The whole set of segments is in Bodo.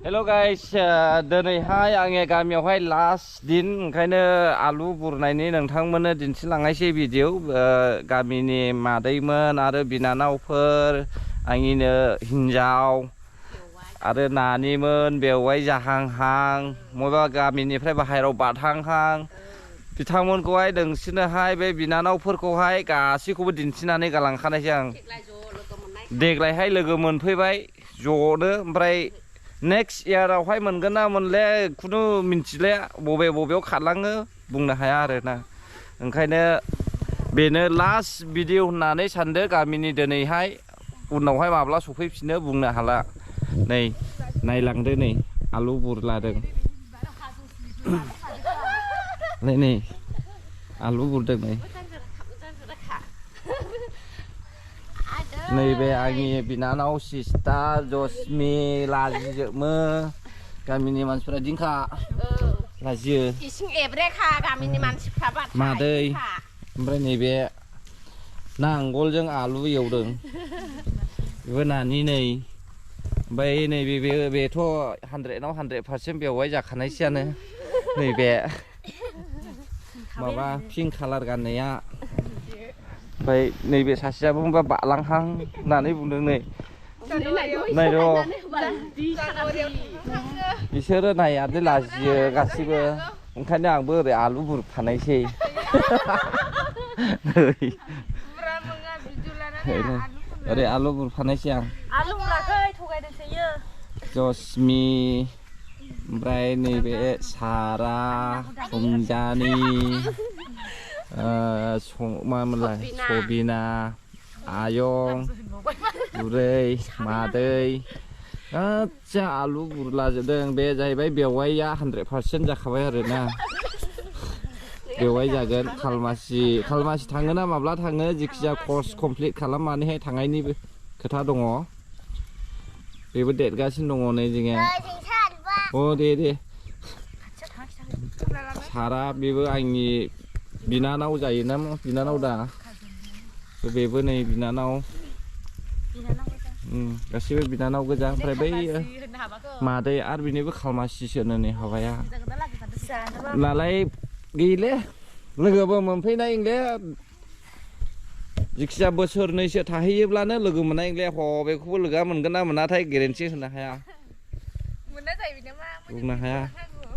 Hello guys, दिनैहाय आङो गामियावहाय लास्ट दिन ओंखायनो आलु बुरनायनि नोंथांमोननो दिन्थिलांनायसै भिडिअ गामिनि मादैमोन आरो बिनानावफोर आंनिनो हिन्जाव आरो नानिमोन बेवहाय जाहांहां मबेबा गामिनिफ्राय बाहेरायाव बारहांहां बिथांमोनखौहाय नोंसोरनोहाय बे बिनानावफोरखौहाय गासैखौबो दिन्थिनानै गालांखानायसै आं देग्लायहाय लोगो मोनफैबाय ज'नो ओमफ्राय नेक्स्ट इयारावहाय मोनगोन ना मोनले खुनु मिन्थिले बबेयाव खारलाङो बुंनो हाया आरोना ओंखायनो बेनो लास्ट भिडिअ होननानै सानदो गामिनि दिनैहाय उनावहाय माब्ला सफैफिनो बुंनो हाला नै नायलांदो नै आलु बुरलादों नै आलु बुरदों नै नैबे आंनि बिनानाव सिस्टार जसमि लाजिजोबो गामिनि मानसिफोरा दिंखा लाजियो इसिं एब्रेखा गामिनि मानसिफ्रा मादै ओमफ्राय नैबे नांगोलजों आलु एवदों बेबो नानि नै ओमफ्राय नैबे बेथ' 100 आव 100% बेवहाय जाखानायसैयानो नैबे माबा पिंक कालार गाननाया ओमफ्राय नैबे सासेयाबो होनबा बालांहां होननानै बुंदों नै नायद' बिसोरो नायादे लाजियो गासिबो ओंखायनो आंबो ओरै आलु बुरफानायसै ओरै आलु बुरफानायसै आं जसमि ओमफ्राय नैबे सारा संजानि मामोनलाय सबिना आयं बुरै मादै गासै आलु बुरलाजोबदों बे जाहैबाय बेवाइया 100% जाखाबाय आरोना बेवाइ जागोन खालमासि थाङो ना माब्ला थाङो जिखिजाया कर्स कमप्लिट खालामनानैहाय थांनायनिबो खोथा दङ बेबो देरगासिनो दङ नै जोङो अ दे सारा बेबो आंनि बिनानाव जायोना बिनानाव दा बेबो नै बिनानाव गासिबो बिनानाव गोजा ओमफ्राय बै मादै आरो बिनिबो खालमासिसोनो नै हाबाया नालाय गैले लोगोबो मोनफैनाय इंले जिखिजाया बोसोरनैसो थाहैयोब्लानो लोगो मोननाय इंले बेखौबो लोगोआ मोनगोन ना मोनाथाय गेरेन्थि होनो हाया बुंनो हाया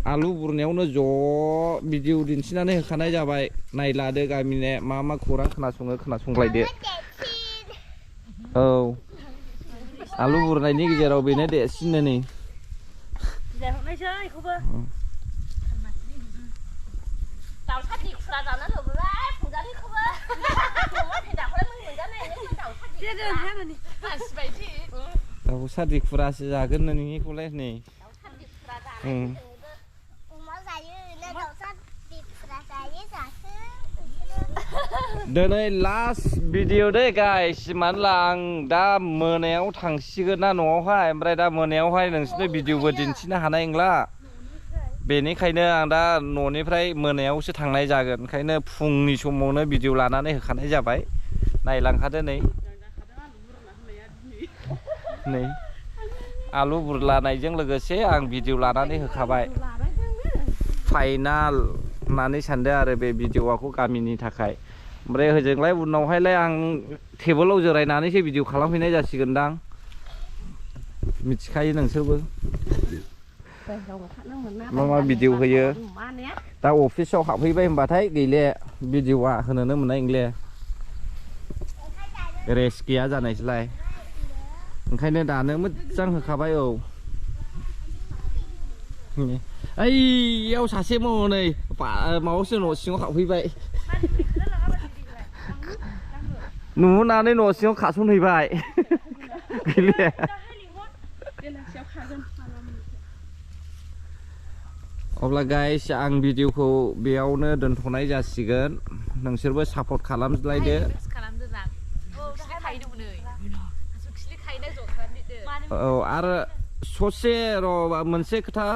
आलु बुरनायावनो ज' भिडिअ दिन्थिनानै होखानाय जाबाय नायलादो गामिनि मा खौरां खोनासंलायदो औ आलु बुरनायनि गेजेराव बेनो देरसिननो नै दाउसा दिखुरासो जागोन नोंनिखौलाय नै दिनै लास्ट भिडिअ दे गाइस मानोला आं दा मोनायाव थांसिगोन ना न'आवहाय ओमफ्राय दा मोनायावहाय नोंसोरनो भिडिअबो दिन्थिनो हानाय नंला बेनिखायनो आं दा न'निफ्राय मोनायावसो थांनाय जागोन ओंखायनो फुंनि समावनो भिडिअ लानानै होखानाय जाबाय नायलांखादो नै आलु बुरलानायजों लोगोसे आं भिडिअ लानानै होखाबाय फाइनाल होननानै सानदों आरो बे भिडिअखौ गामिनि थाखाय ओमफ्राय होजोंलाय उनावहायलाय आं टेबोलाव जिरायनानैसो भिडिअ खालामहैनाय जासिगोनदां मिथिखायो नोंसोरबो मा भिडिअ होयो दा अफिसाव हाबहैबाय होनबाथाय गैले भिडिअआ होनोनो मोननाय नंले रेस्ट गैया जानायसैलाय ओंखायनो दानो मोजां होखाबाय औ ओइयाव सासे नै माबासो न' सिङाव हाबफैबाय नुनानै न' सिङाव खासनहैबाय गैले अब्ला गाइस आं भिडिअखौ बेयावनो दोनथ'नाय जासिगोन नोंसोरबो सापर्ट खालामलायदो औ आरो ससे र' मोनसे खोथा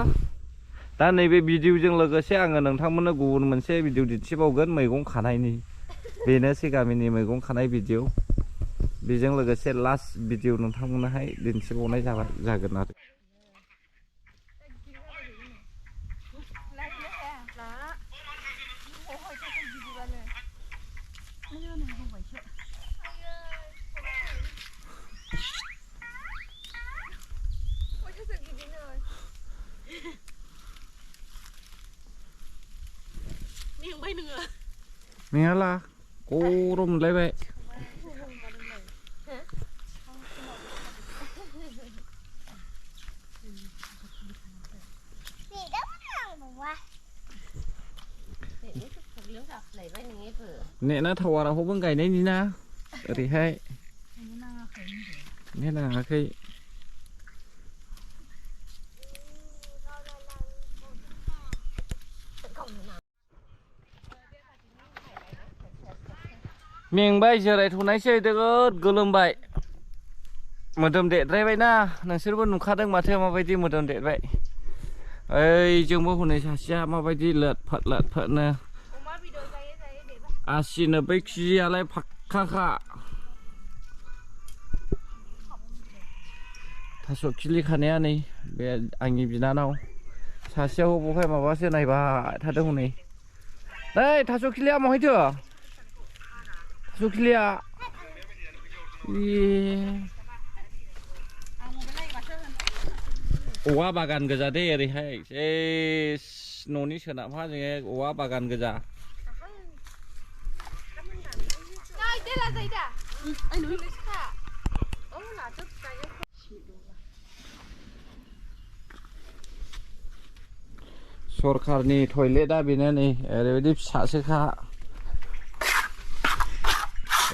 दा नैबे भिडिअजों लोगोसे आङो नोंथांमोननो गुबुन मोनसे भिडिअ दिन्थिबावगोन मैगं खानायनि बेनोसै गामिनि मैगं खानाय भिडिअ बेजों लोगोसे लास्ट भिडिअ नोंथांमोननोहाय दिन्थिबावनाय जागोन आरो Mela, korum lebe. Nè nó thầu là hôm bữa ngày đấy đi na, thì hay. Nè là khi miền bây giờ này thu nãy chơi được gồm vậy một đầm đệ đây vậy na nàng sẽ vẫn khá đang mà theo mà vậy thì một đầm đệ vậy ơi chương bố hôm nay xa mà vậy thì lợt phật nè à xin ở bên kia lại phật khá khá thà số kili khăn này này bây anh nhìn nào đâu xa xe hộp bố phải mà vào xe này bà thà đâu hôm nay đây thà số kili mà hết chưa Suklia. Owa bagan goja deh eri hai. Noni sonaapha जोङो owa bagan goja. सरखारनि टयलेटआ बेनो नै ओरैबायदि फिसासोखा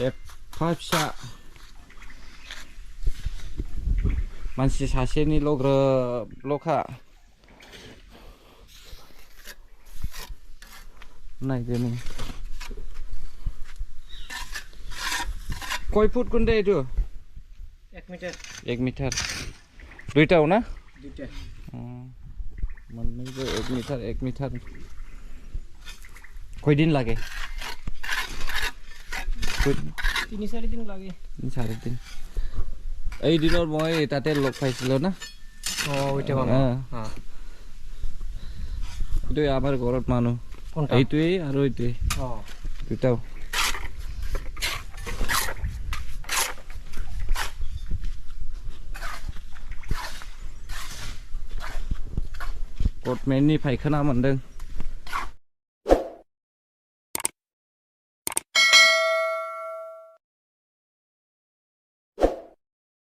एफा फिसा मानसि सासेनिल' ग्रोबल'खा नायदो नै कय फुट गुन्दै इदु 1 मिटार दुइटाव ना मोननैबो 1 मिटार कय दिन लागे 3-4 दिन লাগে 3-4 दिन এই দিনৰ মই তাতে লগ পাইছিলো না ওইটা বাবা হ্যাঁ এইটো আমাৰ ঘৰত মানুহ এইটোই আৰু এইটোই দুটাও गभर्नमेन्टनि फायखाना मोनदों